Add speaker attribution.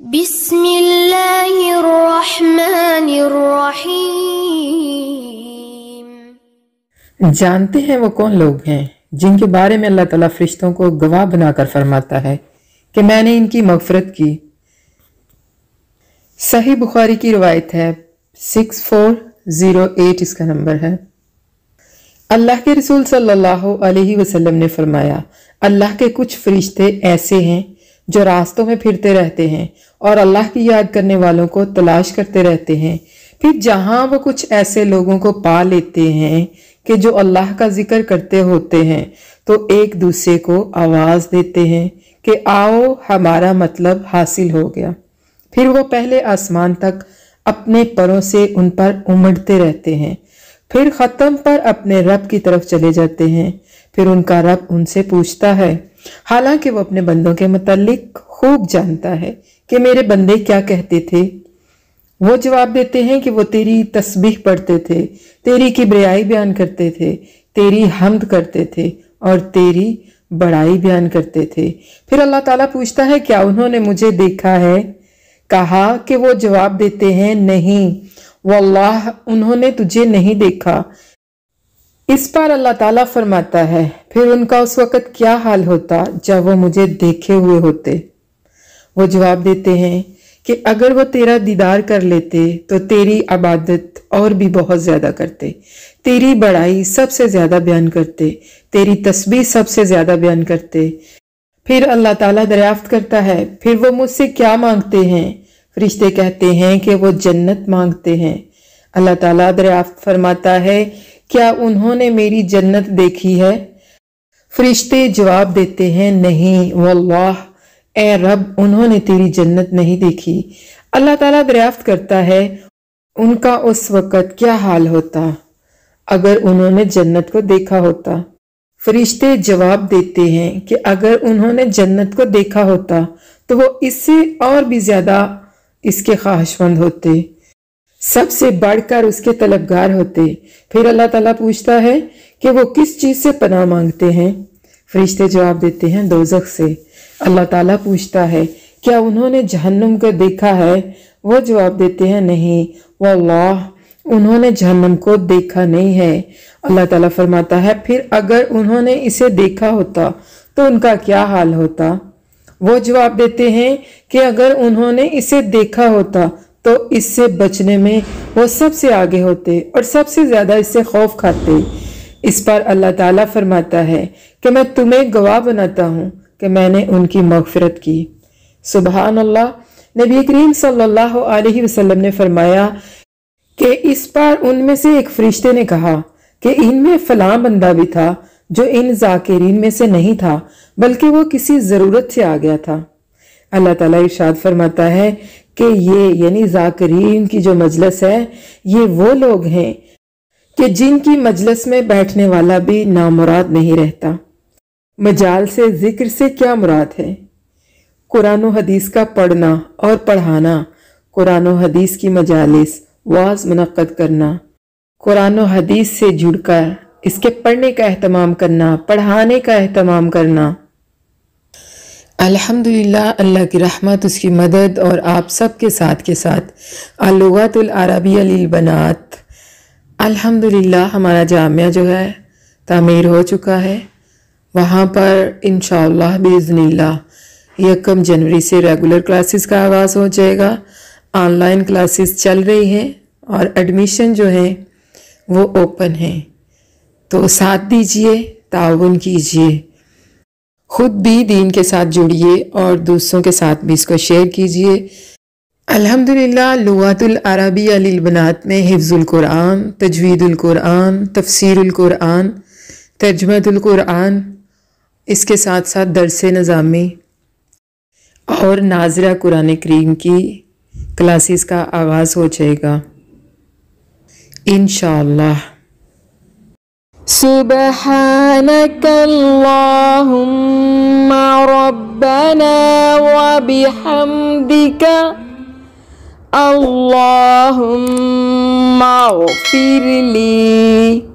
Speaker 1: بسم اللہ الرحمن الرحیم۔
Speaker 2: جانتے ہیں وہ کون لوگ ہیں جن کے بارے میں اللہ تعالیٰ فرشتوں کو گواہ بنا کر فرماتا ہے کہ میں نے ان کی مغفرت کی۔ صحیح بخاری کی روایت ہے، 6408 اس کا نمبر ہے۔ اللہ کے رسول صلی اللہ علیہ وسلم نے فرمایا، اللہ کے کچھ فرشتے ایسے ہیں جو راستوں میں پھرتے رہتے ہیں اور اللہ کی یاد کرنے والوں کو تلاش کرتے رہتے ہیں، پھر جہاں وہ کچھ ایسے لوگوں کو پا لیتے ہیں کہ جو اللہ کا ذکر کرتے ہوتے ہیں تو ایک دوسرے کو آواز دیتے ہیں کہ آؤ ہمارا مطلب حاصل ہو گیا، پھر وہ پہلے آسمان تک اپنے پروں سے ان پر امڑتے رہتے ہیں، پھر ختم پر اپنے رب کی طرف چلے جاتے ہیں، پھر ان کا رب ان سے پوچھتا ہے، حالانکہ وہ اپنے بندوں کے متعلق خوب جانتا ہے کہ میرے بندے کیا کہتے تھے، وہ جواب دیتے ہیں کہ وہ تیری تسبیح پڑھتے تھے، تیری کبریائی بیان کرتے تھے، تیری حمد کرتے تھے اور تیری بڑائی بیان کرتے تھے۔ پھر اللہ تعالیٰ پوچھتا ہے کیا انہوں نے مجھے دیکھا ہے؟ کہا کہ وہ جواب دیتے ہیں نہیں واللہ انہوں نے تجھے نہیں دیکھا۔ اس پر اللہ تعالیٰ فرماتا ہے پھر ان کا اس وقت کیا حال ہوتا جب وہ مجھے دیکھے ہوئے ہوتے؟ وہ جواب دیتے ہیں کہ اگر وہ تیرا دیدار کر لیتے تو تیری عبادت اور بھی بہت زیادہ کرتے، تیری بڑائی سب سے زیادہ بیان کرتے، تیری تسبیح سب سے زیادہ بیان کرتے۔ پھر اللہ تعالیٰ دریافت کرتا ہے پھر وہ مجھ سے کیا مانگتے ہیں؟ فرشتے کہتے ہیں کہ وہ جنت مانگتے ہیں۔ اللہ تعالیٰ دریافت فرماتا ہے کیا انہوں نے میری جنت دیکھی ہے؟ فرشتے جواب دیتے ہیں نہیں واللہ اے رب انہوں نے تیری جنت نہیں دیکھی۔ اللہ تعالیٰ دریافت کرتا ہے ان کا اس وقت کیا حال ہوتا اگر انہوں نے جنت کو دیکھا ہوتا؟ فرشتے جواب دیتے ہیں کہ اگر انہوں نے جنت کو دیکھا ہوتا تو وہ اس سے اور بھی زیادہ اس کے خواہشمند ہوتے، سب سے بڑھ کر اس کے طلبگار ہوتے۔ پھر اللہ تعالیٰ پوچھتا ہے کہ وہ کس چیز سے پناہ مانگتے ہیں؟ فرشتے جواب دیتے ہیں دوزخ سے۔ اللہ تعالیٰ پوچھتا ہے کیا انہوں نے جہنم کو دیکھا ہے؟ وہ جواب دیتے ہیں نہیں واللہ انہوں نے جہنم کو دیکھا نہیں ہے۔ اللہ تعالیٰ فرماتا ہے پھر اگر انہوں نے اسے دیکھا ہوتا تو ان کا کیا حال ہوتا؟ وہ جواب دیتے ہیں کہ اگر انہوں نے اسے دیکھا ہوتا تو اس سے بچنے میں وہ سب سے آگے ہوتے اور سب سے زیادہ اس سے خوف کھاتے۔ اس پر اللہ تعالیٰ فرماتا ہے کہ میں تمہیں گواہ بناتا ہوں کہ میں نے ان کی مغفرت کی۔ سبحان اللہ۔ نبی کریم صلی اللہ علیہ وسلم نے فرمایا کہ اس پر ان میں سے ایک فرشتے نے کہا کہ ان میں فلاں بندہ بھی تھا جو ان ذاکرین میں سے نہیں تھا بلکہ وہ کسی ضرورت سے آ گیا تھا۔ اللہ تعالیٰ ارشاد فرماتا ہے کہ یہ یعنی ذاکرین کی جو مجلس ہے یہ وہ لوگ ہیں کہ جن کی مجلس میں بیٹھنے والا بھی نامراد نہیں رہتا۔ مجال سے ذکر سے کیا مراد ہے؟ قرآن و حدیث کا پڑھنا اور پڑھانا، قرآن و حدیث کی مجالس، واعظ منعقد کرنا، قرآن و حدیث سے جڑ کر اس کے پڑھنے کا اہتمام کرنا، پڑھانے کا اہتمام کرنا۔ الحمدللہ اللہ کی رحمت، اس کی مدد اور آپ سب کے ساتھ اللغات العربیہ للبنات۔ الحمدللہ ہمارا جامعہ جو ہے تعمیر ہو چکا ہے، وہاں پر انشاءاللہ باذن اللہ 1 جنوری سے ریگولر کلاسز کا آغاز ہو جائے گا۔ آن لائن کلاسز چل رہی ہیں اور ایڈمیشن جو ہے وہ اوپن ہیں، تو ساتھ دیجئے، تعاون کیجئے، خود بھی دین کے ساتھ جڑیے اور دوسروں کے ساتھ بھی اس کو شیئر کیجئے۔ الحمدللہ لغات العربیہ للبنات میں حفظ القرآن، تجوید القرآن، تفسیر القرآن، ترجمہ القرآن، اس کے ساتھ ساتھ درس نظامی اور ناظرہ قرآن کریم کی کلاسز کا آغاز ہو جائے گا انشاءاللہ۔
Speaker 1: سبحانك اللهم ربنا وبحمدك اللهم اغفر لي